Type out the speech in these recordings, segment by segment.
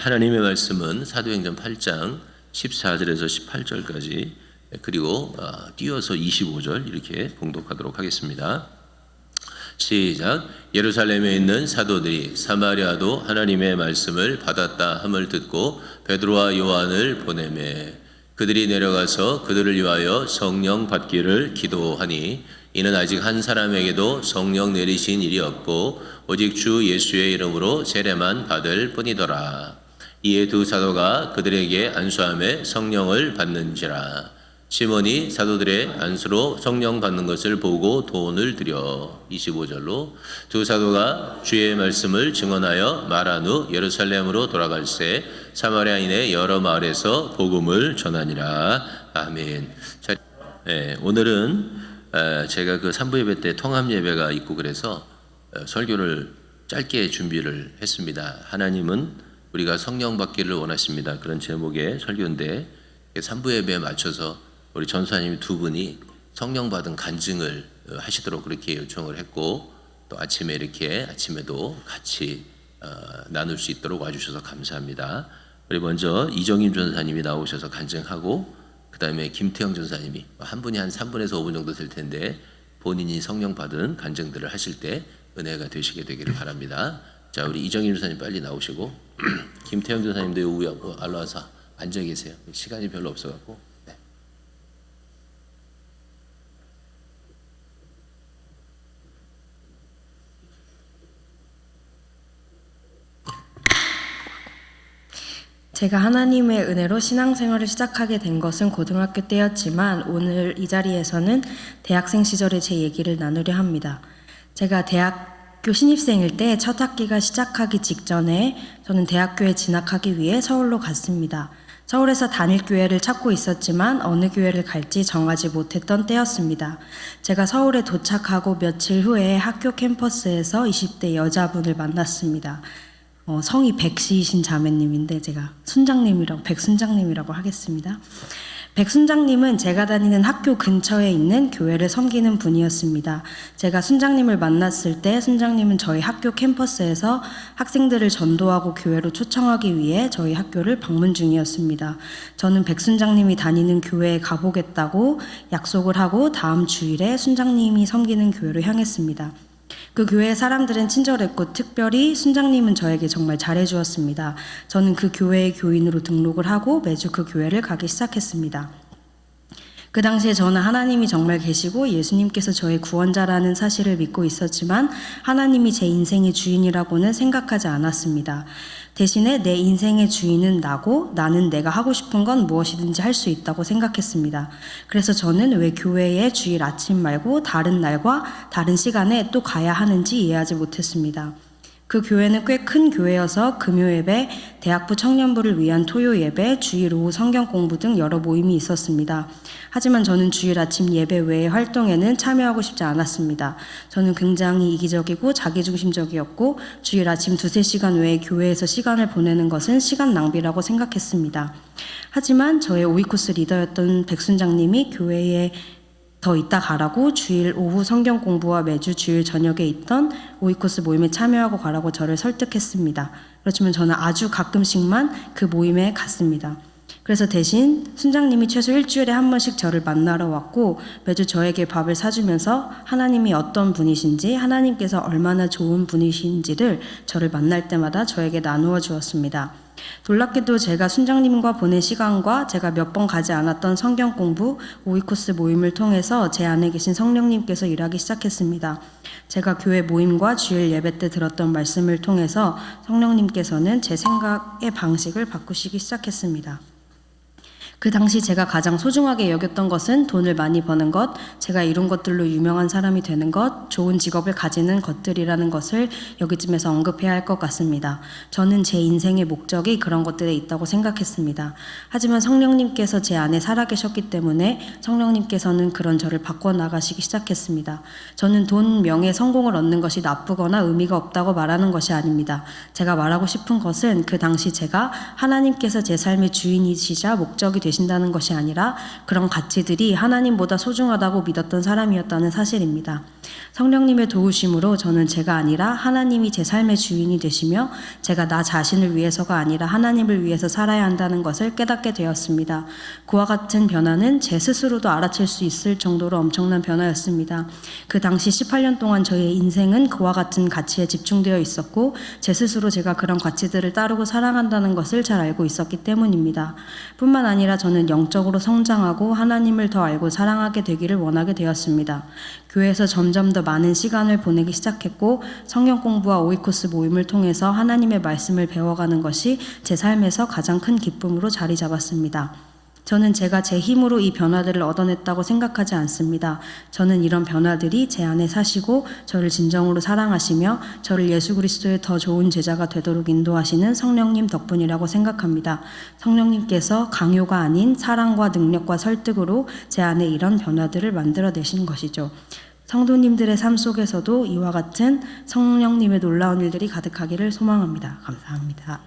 하나님의 말씀은 사도행전 8장 14절에서 18절까지 그리고 띄어서 25절 이렇게 봉독하도록 하겠습니다. 시작. 예루살렘에 있는 사도들이 사마리아도 하나님의 말씀을 받았다 함을 듣고 베드로와 요한을 보내매 그들이 내려가서 그들을 위하여 성령 받기를 기도하니 이는 아직 한 사람에게도 성령 내리신 일이 없고 오직 주 예수의 이름으로 세례만 받을 뿐이더라. 이에 두 사도가 그들에게 안수함에 성령을 받는지라. 시몬이 사도들의 안수로 성령 받는 것을 보고 돈을 들여 25절로 두 사도가 주의 말씀을 증언하여 말한 후 예루살렘으로 돌아갈새 사마리아인의 여러 마을에서 복음을 전하니라. 아멘. 자, 오늘은 제가 그 3부 예배 때 통합 예배가 있고 그래서 설교를 짧게 준비를 했습니다. 하나님은 우리가 성령 받기를 원하십니다. 그런 제목의 설교인데 3부 예배에 맞춰서 우리 전수사님 두 분이 성령 받은 간증을 하시도록 그렇게 요청을 했고 또 아침에도 같이 나눌 수 있도록 와주셔서 감사합니다. 우리 먼저 이정임 전사님이 나오셔서 간증하고 그 다음에 김태형 전사님이 한 분이 한 3분에서 5분 정도 될 텐데 본인이 성령 받은 간증들을 하실 때 은혜가 되시게 되기를 바랍니다. 자, 우리 이정임 전사님 빨리 나오시고 김태형 전사님도 여기 올라와서 앉아 계세요. 시간이 별로 없어갖고. 제가 하나님의 은혜로 신앙생활을 시작하게 된 것은 고등학교 때였지만 오늘 이 자리에서는 대학생 시절의 제 얘기를 나누려 합니다. 제가 대학교 신입생일 때 첫 학기가 시작하기 직전에 저는 대학교에 진학하기 위해 서울로 갔습니다. 서울에서 단일 교회를 찾고 있었지만 어느 교회를 갈지 정하지 못했던 때였습니다. 제가 서울에 도착하고 며칠 후에 학교 캠퍼스에서 20대 여자분을 만났습니다. 성이 백씨이신 자매님인데 제가 백순장님이라고 하겠습니다. 백순장님은 제가 다니는 학교 근처에 있는 교회를 섬기는 분이었습니다. 제가 순장님을 만났을 때 순장님은 저희 학교 캠퍼스에서 학생들을 전도하고 교회로 초청하기 위해 저희 학교를 방문 중이었습니다. 저는 백순장님이 다니는 교회에 가보겠다고 약속을 하고 다음 주일에 순장님이 섬기는 교회로 향했습니다. 그 교회의 사람들은 친절했고 특별히 순장님은 저에게 정말 잘해주었습니다. 저는 그 교회의 교인으로 등록을 하고 매주 그 교회를 가기 시작했습니다. 그 당시에 저는 하나님이 정말 계시고 예수님께서 저의 구원자라는 사실을 믿고 있었지만 하나님이 제 인생의 주인이라고는 생각하지 않았습니다. 대신에 내 인생의 주인은 나고 나는 내가 하고 싶은 건 무엇이든지 할 수 있다고 생각했습니다. 그래서 저는 왜 교회에 주일 아침 말고 다른 날과 다른 시간에 또 가야 하는지 이해하지 못했습니다. 그 교회는 꽤 큰 교회여서 금요예배, 대학부 청년부를 위한 토요예배, 주일 오후 성경 공부 등 여러 모임이 있었습니다. 하지만 저는 주일 아침 예배 외의 활동에는 참여하고 싶지 않았습니다. 저는 굉장히 이기적이고 자기중심적이었고 주일 아침 2-3시간 외에 교회에서 시간을 보내는 것은 시간 낭비라고 생각했습니다. 하지만 저의 오이코스 리더였던 백순장님이 교회에 더 이따 가라고 주일 오후 성경 공부와 매주 주일 저녁에 있던 오이코스 모임에 참여하고 가라고 저를 설득했습니다. 그렇지만 저는 아주 가끔씩만 그 모임에 갔습니다. 그래서 대신 순장님이 최소 일주일에 한 번씩 저를 만나러 왔고 매주 저에게 밥을 사주면서 하나님이 어떤 분이신지 하나님께서 얼마나 좋은 분이신지를 저를 만날 때마다 저에게 나누어 주었습니다. 놀랍게도 제가 순장님과 보낸 시간과 제가 몇 번 가지 않았던 성경 공부, 오이코스 모임을 통해서 제 안에 계신 성령님께서 일하기 시작했습니다. 제가 교회 모임과 주일 예배 때 들었던 말씀을 통해서 성령님께서는 제 생각의 방식을 바꾸시기 시작했습니다. 그 당시 제가 가장 소중하게 여겼던 것은 돈을 많이 버는 것, 제가 이룬 것들로 유명한 사람이 되는 것, 좋은 직업을 가지는 것들이라는 것을 여기쯤에서 언급해야 할 것 같습니다. 저는 제 인생의 목적이 그런 것들에 있다고 생각했습니다. 하지만 성령님께서 제 안에 살아계셨기 때문에 성령님께서는 그런 저를 바꿔나가시기 시작했습니다. 저는 돈, 명예, 성공을 얻는 것이 나쁘거나 의미가 없다고 말하는 것이 아닙니다. 제가 말하고 싶은 것은 그 당시 제가 하나님께서 제 삶의 주인이시자 목적이 되신다는 것이 아니라 그런 가치들이 하나님보다 소중하다고 믿었던 사람이었다는 사실입니다. 성령님의 도우심으로 저는 제가 아니라 하나님이 제 삶의 주인이 되시며 제가 나 자신을 위해서가 아니라 하나님을 위해서 살아야 한다는 것을 깨닫게 되었습니다. 그와 같은 변화는 제 스스로도 알아챌 수 있을 정도로 엄청난 변화였습니다. 그 당시 18년 동안 저의 인생은 그와 같은 가치에 집중되어 있었고 제 스스로 제가 그런 가치들을 따르고 사랑한다는 것을 잘 알고 있었기 때문입니다. 뿐만 아니라 저는 영적으로 성장하고 하나님을 더 알고 사랑하게 되기를 원하게 되었습니다. 교회에서 점점 더 많은 시간을 보내기 시작했고 성경 공부와 오이코스 모임을 통해서 하나님의 말씀을 배워가는 것이 제 삶에서 가장 큰 기쁨으로 자리 잡았습니다. 저는 제가 제 힘으로 이 변화들을 얻어냈다고 생각하지 않습니다. 저는 이런 변화들이 제 안에 사시고 저를 진정으로 사랑하시며 저를 예수 그리스도의 더 좋은 제자가 되도록 인도하시는 성령님 덕분이라고 생각합니다. 성령님께서 강요가 아닌 사랑과 능력과 설득으로 제 안에 이런 변화들을 만들어내신 것이죠. 성도님들의 삶 속에서도 이와 같은 성령님의 놀라운 일들이 가득하기를 소망합니다. 감사합니다.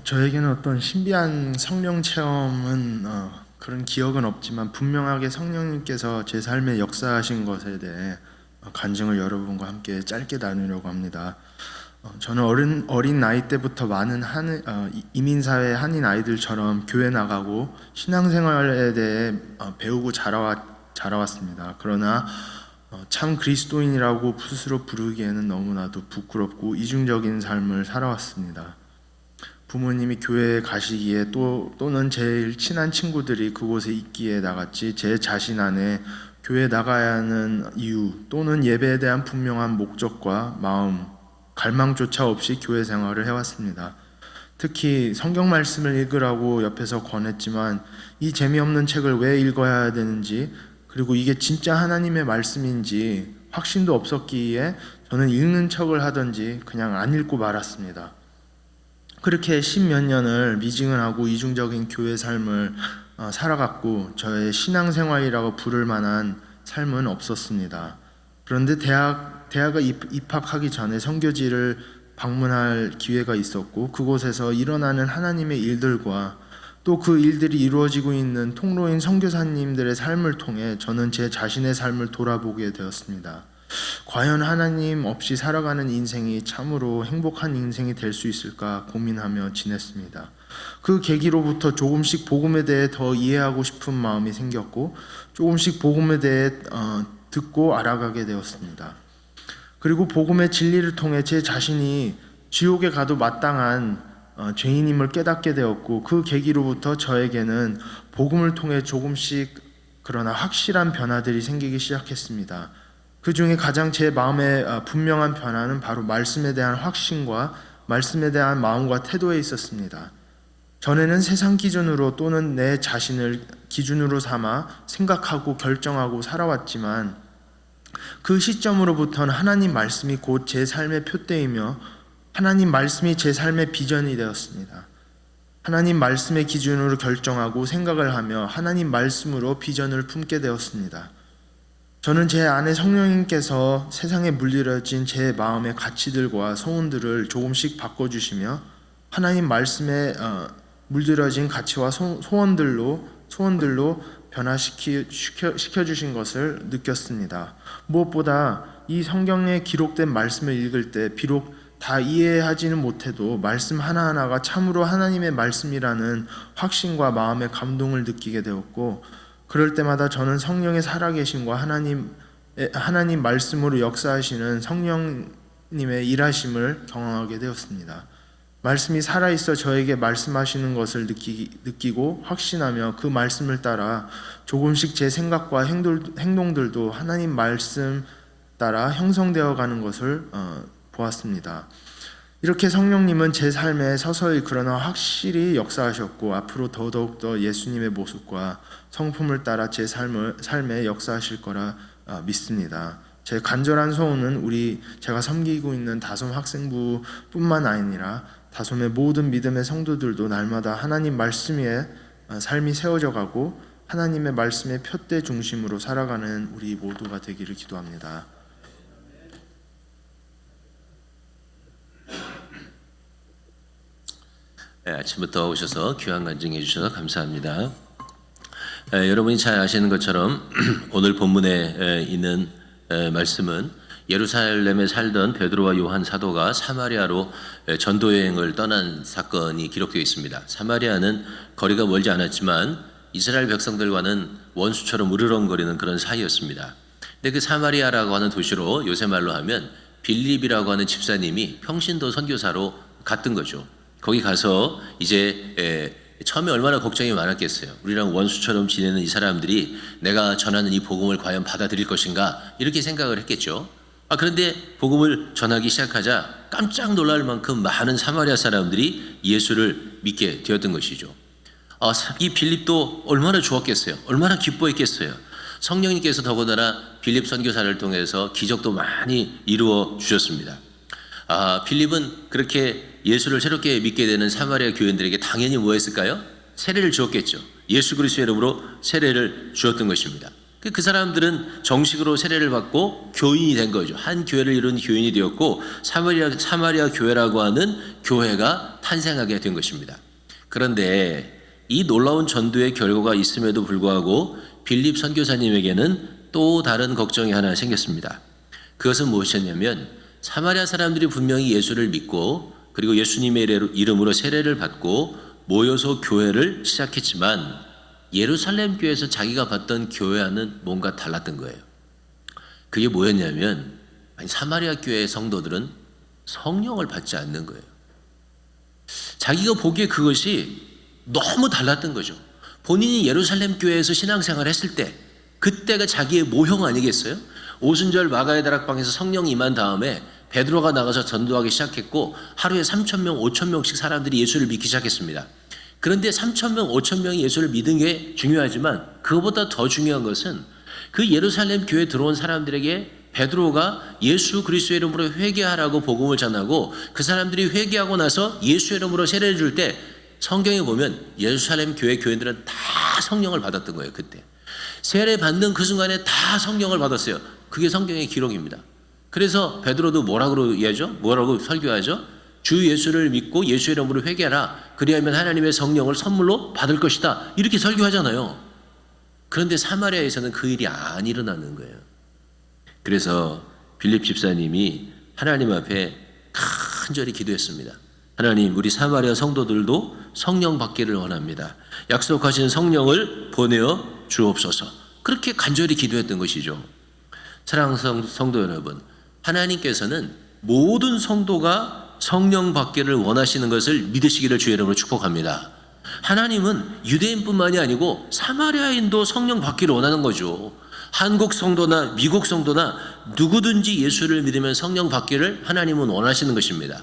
저에게는 어떤 신비한 성령 체험은 그런 기억은 없지만 분명하게 성령님께서 제 삶에 역사하신 것에 대해 간증을 여러분과 함께 짧게 나누려고 합니다. 저는 어린 나이 때부터 많은 이민사회 한인 아이들처럼 교회 나가고 신앙생활에 대해 배우고 자라왔습니다. 그러나 참 그리스도인이라고 스스로 부르기에는 너무나도 부끄럽고 이중적인 삶을 살아왔습니다. 부모님이 교회에 가시기에 또는 제일 친한 친구들이 그곳에 있기에 나갔지 제 자신 안에 교회에 나가야 하는 이유 또는 예배에 대한 분명한 목적과 마음, 갈망조차 없이 교회 생활을 해왔습니다. 특히 성경 말씀을 읽으라고 옆에서 권했지만 이 재미없는 책을 왜 읽어야 되는지 그리고 이게 진짜 하나님의 말씀인지 확신도 없었기에 저는 읽는 척을 하던지 그냥 안 읽고 말았습니다. 그렇게 10몇 년을 미징을 하고 이중적인 교회 삶을 살아갔고 저의 신앙생활이라고 부를 만한 삶은 없었습니다. 그런데 대학에 입학하기 전에 선교지를 방문할 기회가 있었고 그곳에서 일어나는 하나님의 일들과 또 그 일들이 이루어지고 있는 통로인 선교사님들의 삶을 통해 저는 제 자신의 삶을 돌아보게 되었습니다. 과연 하나님 없이 살아가는 인생이 참으로 행복한 인생이 될 수 있을까 고민하며 지냈습니다. 그 계기로부터 조금씩 복음에 대해 더 이해하고 싶은 마음이 생겼고 조금씩 복음에 대해 듣고 알아가게 되었습니다. 그리고 복음의 진리를 통해 제 자신이 지옥에 가도 마땅한 죄인임을 깨닫게 되었고 그 계기로부터 저에게는 복음을 통해 조금씩 그러나 확실한 변화들이 생기기 시작했습니다. 그 중에 가장 제 마음에 분명한 변화는 바로 말씀에 대한 확신과 말씀에 대한 마음과 태도에 있었습니다. 전에는 세상 기준으로 또는 내 자신을 기준으로 삼아 생각하고 결정하고 살아왔지만 그 시점으로부터는 하나님 말씀이 곧 제 삶의 표대이며 하나님 말씀이 제 삶의 비전이 되었습니다. 하나님 말씀의 기준으로 결정하고 생각을 하며 하나님 말씀으로 비전을 품게 되었습니다. 저는 제 안에 성령님께서 세상에 물들여진 제 마음의 가치들과 소원들을 조금씩 바꿔주시며 하나님 말씀에 물들여진 가치와 소원들로 변화시켜주신 것을 느꼈습니다. 무엇보다 이 성경에 기록된 말씀을 읽을 때 비록 다 이해하지는 못해도 말씀 하나하나가 참으로 하나님의 말씀이라는 확신과 마음의 감동을 느끼게 되었고 그럴 때마다 저는 성령의 살아계심과 하나님 말씀으로 역사하시는 성령님의 일하심을 경험하게 되었습니다. 말씀이 살아있어 저에게 말씀하시는 것을 느끼고 확신하며 그 말씀을 따라 조금씩 제 생각과 행동들도 하나님 말씀 따라 형성되어 가는 것을 보았습니다. 이렇게 성령님은 제 삶에 서서히 그러나 확실히 역사하셨고 앞으로 더더욱더 예수님의 모습과 성품을 따라 제 삶에 역사하실 거라 믿습니다. 제 간절한 소원은 제가 섬기고 있는 다솜 학생부뿐만 아니라 다솜의 모든 믿음의 성도들도 날마다 하나님 말씀 위에 삶이 세워져 가고 하나님의 말씀의 표대 중심으로 살아가는 우리 모두가 되기를 기도합니다. 네, 아침부터 오셔서 귀한 간증해 주셔서 감사합니다. 여러분이 잘 아시는 것처럼 오늘 본문에 있는 말씀은 예루살렘에 살던 베드로와 요한 사도가 사마리아로 전도 여행을 떠난 사건이 기록되어 있습니다. 사마리아는 거리가 멀지 않았지만 이스라엘 백성들과는 원수처럼 으르렁거리는 그런 사이였습니다. 근데 그 사마리아라고 하는 도시로 요새 말로 하면 빌립이라고 하는 집사님이 평신도 선교사로 갔던 거죠. 거기 가서 이제 처음에 얼마나 걱정이 많았겠어요. 우리랑 원수처럼 지내는 이 사람들이 내가 전하는 이 복음을 과연 받아들일 것인가 이렇게 생각을 했겠죠. 그런데 복음을 전하기 시작하자 깜짝 놀랄 만큼 많은 사마리아 사람들이 예수를 믿게 되었던 것이죠. 이 빌립도 얼마나 좋았겠어요. 얼마나 기뻐했겠어요. 성령님께서 더군다나 빌립 선교사를 통해서 기적도 많이 이루어 주셨습니다. 빌립은 그렇게 예수를 새롭게 믿게 되는 사마리아 교인들에게 당연히 뭐 했을까요? 세례를 주었겠죠. 예수 그리스도의 이름으로 세례를 주었던 것입니다. 그 사람들은 정식으로 세례를 받고 교인이 된 거죠. 한 교회를 이룬 교인이 되었고 사마리아 교회라고 하는 교회가 탄생하게 된 것입니다. 그런데 이 놀라운 전도의 결과가 있음에도 불구하고 빌립 선교사님에게는 또 다른 걱정이 하나 생겼습니다. 그것은 무엇이었냐면 사마리아 사람들이 분명히 예수를 믿고 그리고 예수님의 이름으로 세례를 받고 모여서 교회를 시작했지만 예루살렘 교회에서 자기가 봤던 교회와는 뭔가 달랐던 거예요. 그게 뭐였냐면 사마리아 교회의 성도들은 성령을 받지 않는 거예요. 자기가 보기에 그것이 너무 달랐던 거죠. 본인이 예루살렘 교회에서 신앙생활을 했을 때 그때가 자기의 모형 아니겠어요? 오순절 마가의 다락방에서 성령이 임한 다음에 베드로가 나가서 전도하기 시작했고 하루에 3,000명, 5,000명씩 사람들이 예수를 믿기 시작했습니다. 그런데 3,000명, 5,000명이 예수를 믿은 게 중요하지만 그것보다 더 중요한 것은 그 예루살렘 교회에 들어온 사람들에게 베드로가 예수 그리스도의 이름으로 회개하라고 복음을 전하고 그 사람들이 회개하고 나서 예수의 이름으로 세례를 줄 때 성경에 보면 예루살렘 교회 교인들은 다 성령을 받았던 거예요. 그때 세례 받는 그 순간에 다 성령을 받았어요. 그게 성경의 기록입니다. 그래서 베드로도 뭐라고 이해하죠? 뭐라고 설교하죠? 주 예수를 믿고 예수의 이름으로 회개하라. 그리하면 하나님의 성령을 선물로 받을 것이다. 이렇게 설교하잖아요. 그런데 사마리아에서는 그 일이 안 일어나는 거예요. 그래서 빌립 집사님이 하나님 앞에 간절히 기도했습니다. 하나님, 우리 사마리아 성도들도 성령 받기를 원합니다. 약속하신 성령을 보내어 주옵소서. 그렇게 간절히 기도했던 것이죠. 사랑하는 성도 여러분, 하나님께서는 모든 성도가 성령 받기를 원하시는 것을 믿으시기를 주의 이름으로 축복합니다. 하나님은 유대인뿐만이 아니고 사마리아인도 성령 받기를 원하는 거죠. 한국 성도나 미국 성도나 누구든지 예수를 믿으면 성령 받기를 하나님은 원하시는 것입니다.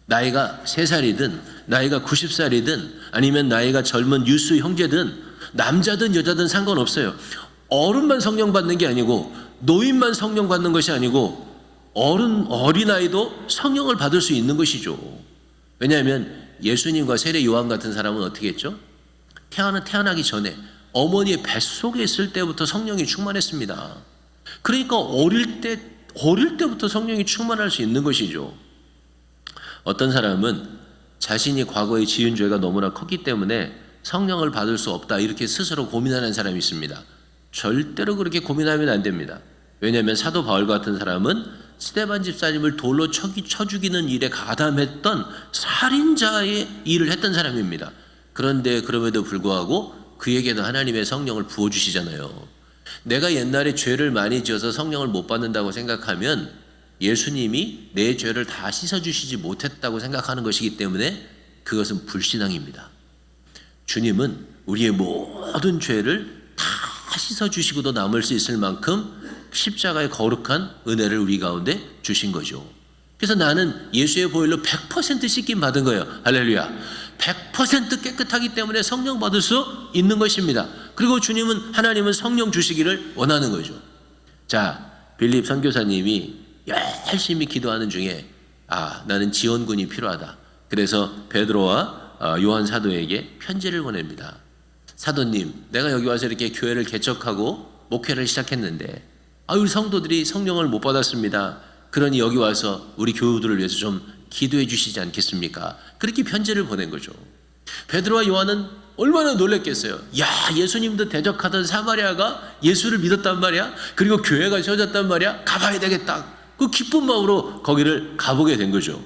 나이가 3살이든 나이가 90살이든 아니면 나이가 젊은 유스 형제든 남자든 여자든 상관없어요. 어른만 성령 받는 게 아니고 노인만 성령 받는 것이 아니고 어린아이도 성령을 받을 수 있는 것이죠. 왜냐하면 예수님과 세례 요한 같은 사람은 어떻게 했죠? 태어나기 전에 어머니의 뱃속에 있을 때부터 성령이 충만했습니다. 그러니까 어릴 때부터 성령이 충만할 수 있는 것이죠. 어떤 사람은 자신이 과거에 지은 죄가 너무나 컸기 때문에 성령을 받을 수 없다 이렇게 스스로 고민하는 사람이 있습니다. 절대로 그렇게 고민하면 안 됩니다. 왜냐하면 사도 바울 같은 사람은 스데반 집사님을 돌로 쳐 죽이는 일에 가담했던 살인자의 일을 했던 사람입니다. 그런데 그럼에도 불구하고 그에게는 하나님의 성령을 부어주시잖아요. 내가 옛날에 죄를 많이 지어서 성령을 못 받는다고 생각하면 예수님이 내 죄를 다 씻어주시지 못했다고 생각하는 것이기 때문에 그것은 불신앙입니다. 주님은 우리의 모든 죄를 다 씻어주시고도 남을 수 있을 만큼 십자가의 거룩한 은혜를 우리 가운데 주신 거죠. 그래서 나는 예수의 보혈로 100% 씻김 받은 거예요. 할렐루야. 100% 깨끗하기 때문에 성령 받을 수 있는 것입니다. 그리고 하나님은 성령 주시기를 원하는 거죠. 자, 빌립 선교사님이 열심히 기도하는 중에 나는 지원군이 필요하다. 그래서 베드로와 요한 사도에게 편지를 보냅니다. 사도님, 내가 여기 와서 이렇게 교회를 개척하고 목회를 시작했는데 우리 성도들이 성령을 못 받았습니다. 그러니 여기 와서 우리 교우들을 위해서 좀 기도해 주시지 않겠습니까? 그렇게 편지를 보낸 거죠. 베드로와 요한은 얼마나 놀랬겠어요. 야, 예수님도 대적하던 사마리아가 예수를 믿었단 말이야. 그리고 교회가 세워졌단 말이야. 가봐야 되겠다. 그 기쁜 마음으로 거기를 가보게 된 거죠.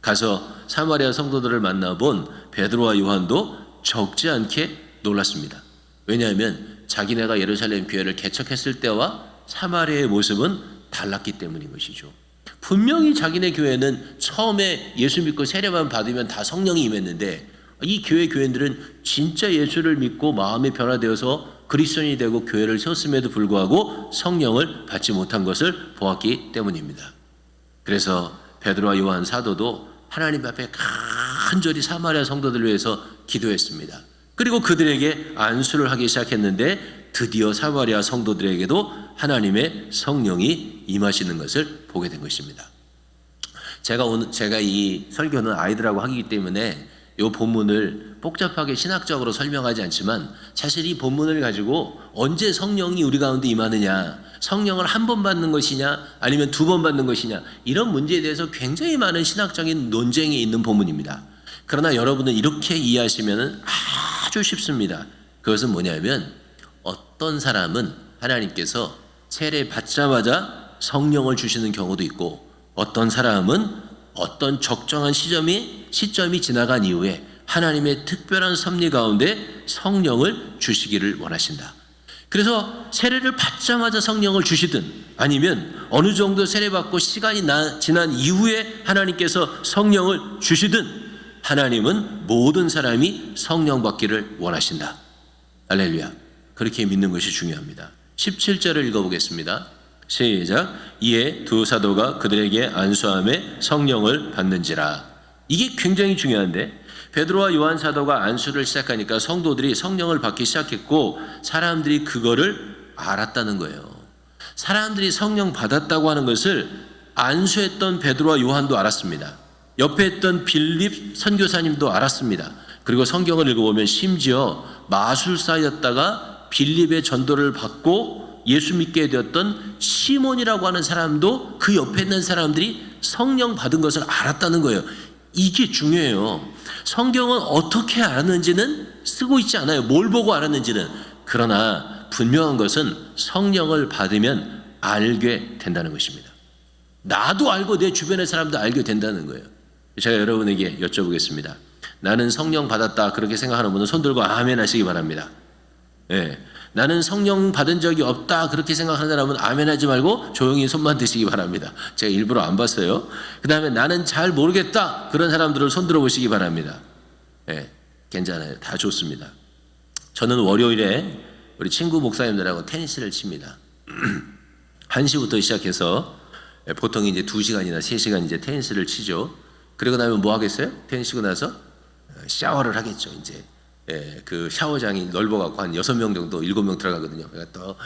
가서 사마리아 성도들을 만나본 베드로와 요한도 적지 않게 놀랐습니다. 왜냐하면 자기네가 예루살렘 교회를 개척했을 때와 사마리아의 모습은 달랐기 때문인 것이죠. 분명히 자기네 교회는 처음에 예수 믿고 세례만 받으면 다 성령이 임했는데 이 교회들은 진짜 예수를 믿고 마음이 변화되어서 그리스도인이 되고 교회를 세웠음에도 불구하고 성령을 받지 못한 것을 보았기 때문입니다. 그래서 베드로와 요한 사도도 하나님 앞에 간절히 사마리아 성도들을 위해서 기도했습니다. 그리고 그들에게 안수를 하기 시작했는데 드디어 사마리아 성도들에게도 하나님의 성령이 임하시는 것을 보게 된 것입니다. 제가 이 설교는 아이들하고 하기 때문에 이 본문을 복잡하게 신학적으로 설명하지 않지만 사실 이 본문을 가지고 언제 성령이 우리 가운데 임하느냐, 성령을 한 번 받는 것이냐 아니면 두 번 받는 것이냐, 이런 문제에 대해서 굉장히 많은 신학적인 논쟁이 있는 본문입니다. 그러나 여러분은 이렇게 이해하시면 아주 쉽습니다. 그것은 뭐냐면 어떤 사람은 하나님께서 세례 받자마자 성령을 주시는 경우도 있고 어떤 사람은 어떤 적정한 시점이 지나간 이후에 하나님의 특별한 섭리 가운데 성령을 주시기를 원하신다. 그래서 세례를 받자마자 성령을 주시든 아니면 어느 정도 세례받고 시간이 지난 이후에 하나님께서 성령을 주시든 하나님은 모든 사람이 성령 받기를 원하신다. 할렐루야. 그렇게 믿는 것이 중요합니다. 17절을 읽어보겠습니다. 시작. 이에 두 사도가 그들에게 안수함에 성령을 받는지라. 이게 굉장히 중요한데 베드로와 요한 사도가 안수를 시작하니까 성도들이 성령을 받기 시작했고 사람들이 그거를 알았다는 거예요. 사람들이 성령 받았다고 하는 것을 안수했던 베드로와 요한도 알았습니다. 옆에 있던 빌립 선교사님도 알았습니다. 그리고 성경을 읽어보면 심지어 마술사였다가 빌립의 전도를 받고 예수 믿게 되었던 시몬이라고 하는 사람도 그 옆에 있는 사람들이 성령 받은 것을 알았다는 거예요. 이게 중요해요. 성경은 어떻게 알았는지는 쓰고 있지 않아요. 뭘 보고 알았는지는. 그러나 분명한 것은 성령을 받으면 알게 된다는 것입니다. 나도 알고 내 주변의 사람도 알게 된다는 거예요. 제가 여러분에게 여쭤보겠습니다. 나는 성령 받았다 그렇게 생각하는 분은 손 들고 아멘 하시기 바랍니다. 예. 나는 성령 받은 적이 없다 그렇게 생각하는 사람은 아멘 하지 말고 조용히 손만 드시기 바랍니다. 제가 일부러 안 봤어요. 그 다음에 나는 잘 모르겠다 그런 사람들을 손 들어 보시기 바랍니다. 예, 괜찮아요. 다 좋습니다. 저는 월요일에 우리 친구 목사님들하고 테니스를 칩니다. 1시부터 시작해서 보통 이제 2시간이나 3시간 이제 테니스를 치죠. 그리고 나면 뭐 하겠어요? 테니스 치고 나서 샤워를 하겠죠. 이제 그 샤워장이 넓어갖고 한 6명 정도 7명 들어가거든요. 그러니까 또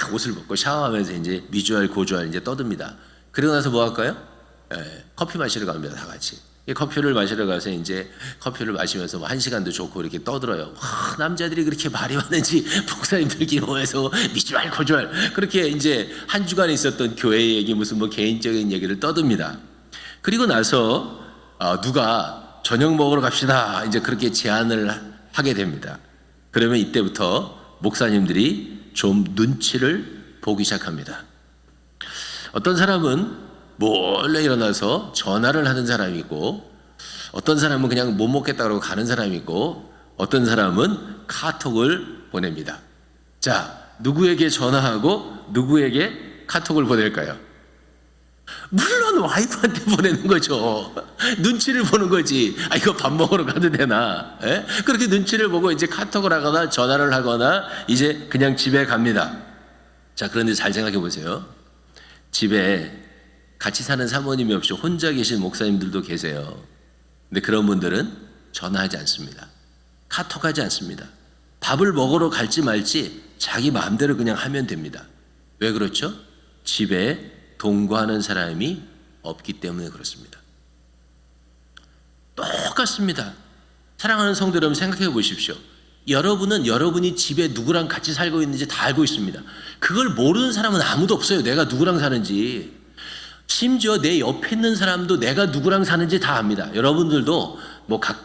막 옷을 벗고 샤워하면서 이제 미주알 고주알 이제 떠듭니다. 그러고 나서 뭐 할까요? 커피 마시러 갑니다. 다 같이. 커피를 마시러 가서 이제 커피를 마시면서 뭐 1시간도 좋고 이렇게 떠들어요. 와, 남자들이 그렇게 말이 많은지 목사님들끼리 모여서 미주알 고주알 그렇게 이제 한 주간 있었던 교회 얘기 무슨 뭐 개인적인 얘기를 떠듭니다. 그리고 나서 누가 저녁 먹으러 갑시다 이제 그렇게 제안을 하게 됩니다. 그러면 이때부터 목사님들이 좀 눈치를 보기 시작합니다. 어떤 사람은 몰래 일어나서 전화를 하는 사람이 있고 어떤 사람은 그냥 못 먹겠다고 가는 사람이 있고 어떤 사람은 카톡을 보냅니다. 자, 누구에게 전화하고 누구에게 카톡을 보낼까요? 물론 와이프한테 보내는 거죠. 눈치를 보는 거지. 이거 밥 먹으러 가도 되나? 예? 그렇게 눈치를 보고 이제 카톡을 하거나 전화를 하거나 이제 그냥 집에 갑니다. 자, 그런데 잘 생각해 보세요. 집에 같이 사는 사모님이 없이 혼자 계신 목사님들도 계세요. 근데 그런 분들은 전화하지 않습니다. 카톡하지 않습니다. 밥을 먹으러 갈지 말지 자기 마음대로 그냥 하면 됩니다. 왜 그렇죠? 집에 동거하는 사람이 없기 때문에 그렇습니다. 똑같습니다. 사랑하는 성도 여러분 생각해 보십시오. 여러분은 여러분이 집에 누구랑 같이 살고 있는지 다 알고 있습니다. 그걸 모르는 사람은 아무도 없어요. 내가 누구랑 사는지. 심지어 내 옆에 있는 사람도 내가 누구랑 사는지 다 압니다. 여러분들도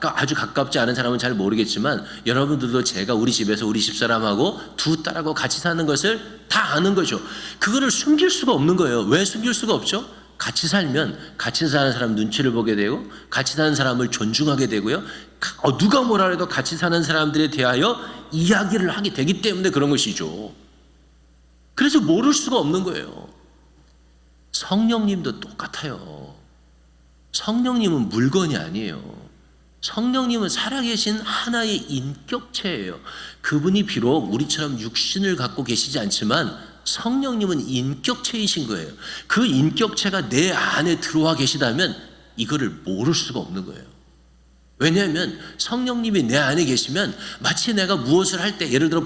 아주 가깝지 않은 사람은 잘 모르겠지만 여러분들도 제가 우리 집에서 우리 집사람하고 두 딸하고 같이 사는 것을 다 아는 거죠. 그거를 숨길 수가 없는 거예요. 왜 숨길 수가 없죠? 같이 살면 같이 사는 사람 눈치를 보게 되고 같이 사는 사람을 존중하게 되고요. 누가 뭐라 해도 같이 사는 사람들에 대하여 이야기를 하게 되기 때문에 그런 것이죠. 그래서 모를 수가 없는 거예요. 성령님도 똑같아요. 성령님은 물건이 아니에요. 성령님은 살아계신 하나의 인격체예요. 그분이 비록 우리처럼 육신을 갖고 계시지 않지만 성령님은 인격체이신 거예요. 그 인격체가 내 안에 들어와 계시다면 이거를 모를 수가 없는 거예요. 왜냐하면 성령님이 내 안에 계시면 마치 내가 무엇을 할 때, 예를 들어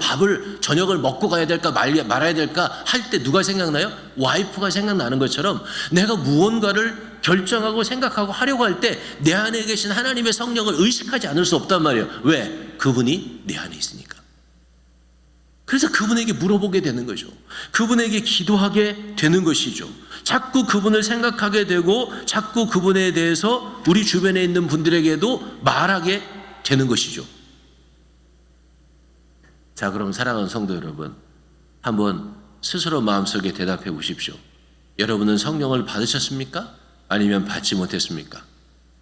저녁을 먹고 가야 될까 말아야 될까 할 때 누가 생각나요? 와이프가 생각나는 것처럼 내가 무언가를 결정하고 생각하고 하려고 할 때 내 안에 계신 하나님의 성령을 의식하지 않을 수 없단 말이에요. 왜? 그분이 내 안에 있으니까. 그래서 그분에게 물어보게 되는 거죠. 그분에게 기도하게 되는 것이죠. 자꾸 그분을 생각하게 되고 자꾸 그분에 대해서 우리 주변에 있는 분들에게도 말하게 되는 것이죠. 자, 그럼 사랑하는 성도 여러분, 한번 스스로 마음속에 대답해 보십시오. 여러분은 성령을 받으셨습니까? 아니면 받지 못했습니까?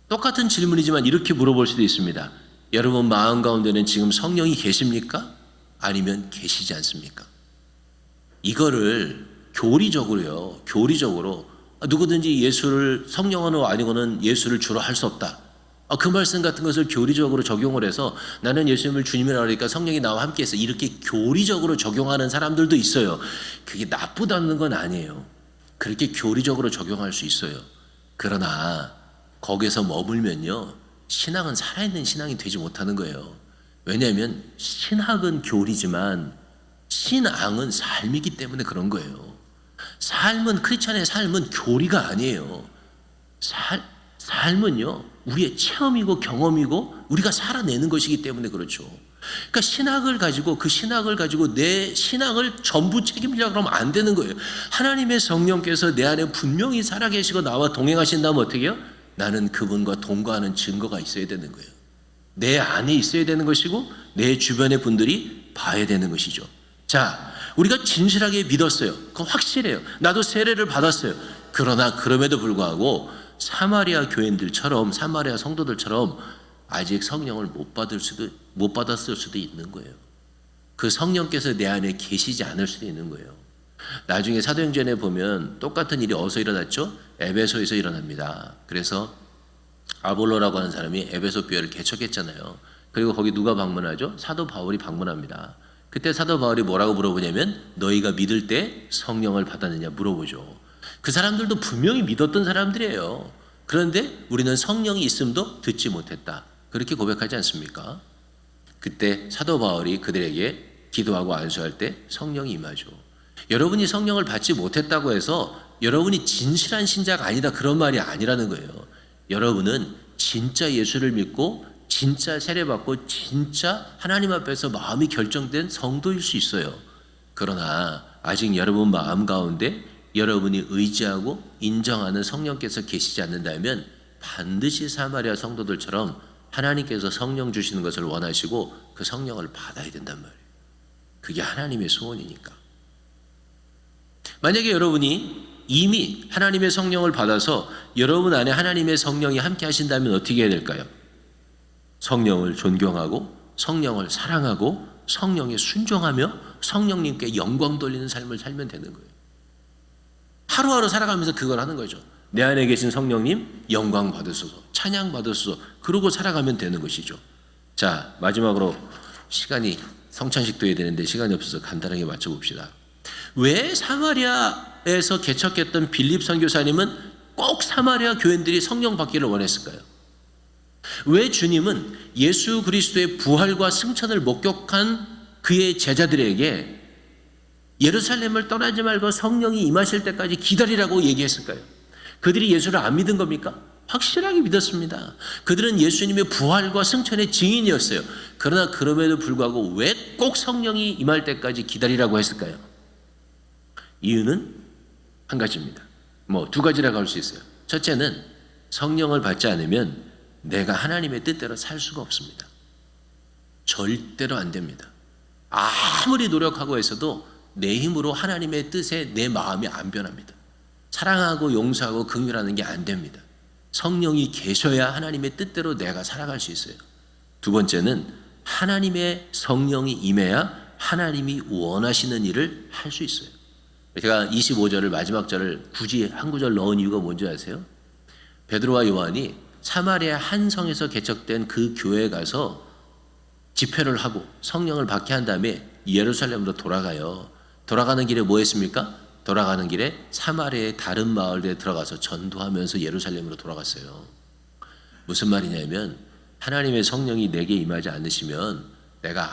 똑같은 질문이지만 이렇게 물어볼 수도 있습니다. 여러분 마음 가운데는 지금 성령이 계십니까? 아니면 계시지 않습니까? 이거를 교리적으로 누구든지 예수를 성령으로 아니고는 예수를 주로 할 수 없다. 그 말씀 같은 것을 교리적으로 적용을 해서 나는 예수님을 주님이라고 하니까 성령이 나와 함께해서 이렇게 교리적으로 적용하는 사람들도 있어요. 그게 나쁘다는 건 아니에요. 그렇게 교리적으로 적용할 수 있어요. 그러나 거기서 머물면요, 신앙은 살아있는 신앙이 되지 못하는 거예요. 왜냐하면 신학은 교리지만 신앙은 삶이기 때문에 그런 거예요. 크리스찬의 삶은 교리가 아니에요. 삶은요, 우리의 체험이고 경험이고 우리가 살아내는 것이기 때문에 그렇죠. 그러니까 그 신학을 가지고 내 신앙을 전부 책임지려고 그러면 안 되는 거예요. 하나님의 성령께서 내 안에 분명히 살아계시고 나와 동행하신다면 어떻게 해요? 나는 그분과 동거하는 증거가 있어야 되는 거예요. 내 안에 있어야 되는 것이고 내 주변의 분들이 봐야 되는 것이죠. 자, 우리가 진실하게 믿었어요. 그건 확실해요. 나도 세례를 받았어요. 그러나 그럼에도 불구하고 사마리아 교인들처럼, 사마리아 성도들처럼 아직 성령을 못 받았을 수도 있는 거예요. 그 성령께서 내 안에 계시지 않을 수도 있는 거예요. 나중에 사도행전에 보면 똑같은 일이 어디서 일어났죠? 에베소에서 일어납니다. 그래서 아볼로라고 하는 사람이 에베소 교회를 개척했잖아요. 그리고 거기 누가 방문하죠? 사도 바울이 방문합니다. 그때 사도 바울이 뭐라고 물어보냐면 너희가 믿을 때 성령을 받았느냐 물어보죠. 그 사람들도 분명히 믿었던 사람들이에요. 그런데 우리는 성령이 있음도 듣지 못했다. 그렇게 고백하지 않습니까? 그때 사도 바울이 그들에게 기도하고 안수할 때 성령이 임하죠. 여러분이 성령을 받지 못했다고 해서 여러분이 진실한 신자가 아니다, 그런 말이 아니라는 거예요. 여러분은 진짜 예수를 믿고 진짜 세례받고 진짜 하나님 앞에서 마음이 결정된 성도일 수 있어요. 그러나 아직 여러분 마음 가운데 여러분이 의지하고 인정하는 성령께서 계시지 않는다면 반드시 사마리아 성도들처럼 하나님께서 성령 주시는 것을 원하시고 그 성령을 받아야 된단 말이에요. 그게 하나님의 소원이니까. 만약에 여러분이 이미 하나님의 성령을 받아서 여러분 안에 하나님의 성령이 함께 하신다면 어떻게 해야 될까요? 성령을 존경하고 성령을 사랑하고 성령에 순종하며 성령님께 영광 돌리는 삶을 살면 되는 거예요. 하루하루 살아가면서 그걸 하는 거죠. 내 안에 계신 성령님 영광 받으소서, 찬양 받으소서, 그러고 살아가면 되는 것이죠. 자, 마지막으로 시간이 성찬식도 해야 되는데 시간이 없어서 간단하게 맞춰봅시다. 왜 사마리아에서 개척했던 빌립 선교사님은 꼭 사마리아 교인들이 성령 받기를 원했을까요? 왜 주님은 예수 그리스도의 부활과 승천을 목격한 그의 제자들에게 예루살렘을 떠나지 말고 성령이 임하실 때까지 기다리라고 얘기했을까요? 그들이 예수를 안 믿은 겁니까? 확실하게 믿었습니다. 그들은 예수님의 부활과 승천의 증인이었어요. 그러나 그럼에도 불구하고 왜 꼭 성령이 임할 때까지 기다리라고 했을까요? 이유는 한 가지입니다. 두 가지라고 할 수 있어요. 첫째는 성령을 받지 않으면 내가 하나님의 뜻대로 살 수가 없습니다. 절대로 안 됩니다. 아무리 노력하고 해서도 내 힘으로 하나님의 뜻에 내 마음이 안 변합니다. 사랑하고 용서하고 긍휼하는 게 안 됩니다. 성령이 계셔야 하나님의 뜻대로 내가 살아갈 수 있어요. 두 번째는 하나님의 성령이 임해야 하나님이 원하시는 일을 할 수 있어요. 제가 25절을 마지막 절을 굳이 한 구절 넣은 이유가 뭔지 아세요? 베드로와 요한이 사마리아 한 성에서 개척된 그 교회에 가서 집회를 하고 성령을 받게 한 다음에 예루살렘으로 돌아가요. 돌아가는 길에 뭐 했습니까? 돌아가는 길에 사마리아의 다른 마을에 들어가서 전도하면서 예루살렘으로 돌아갔어요. 무슨 말이냐면 하나님의 성령이 내게 임하지 않으시면 내가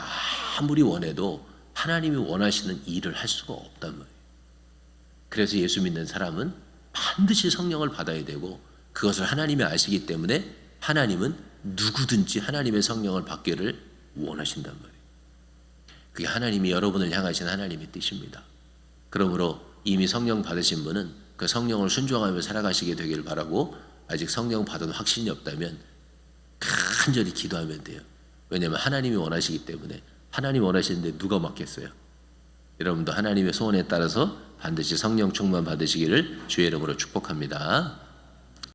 아무리 원해도 하나님이 원하시는 일을 할 수가 없단 말이에요. 그래서 예수 믿는 사람은 반드시 성령을 받아야 되고 그것을 하나님이 아시기 때문에 하나님은 누구든지 하나님의 성령을 받기를 원하신단 말이에요. 그게 하나님이 여러분을 향하신 하나님의 뜻입니다. 그러므로 이미 성령 받으신 분은 그 성령을 순종하며 살아가시게 되기를 바라고 아직 성령 받은 확신이 없다면 간절히 기도하면 돼요. 왜냐하면 하나님이 원하시기 때문에 하나님이 원하시는데 누가 막겠어요? 여러분도 하나님의 소원에 따라서 반드시 성령 충만 받으시기를 주의 이름으로 축복합니다.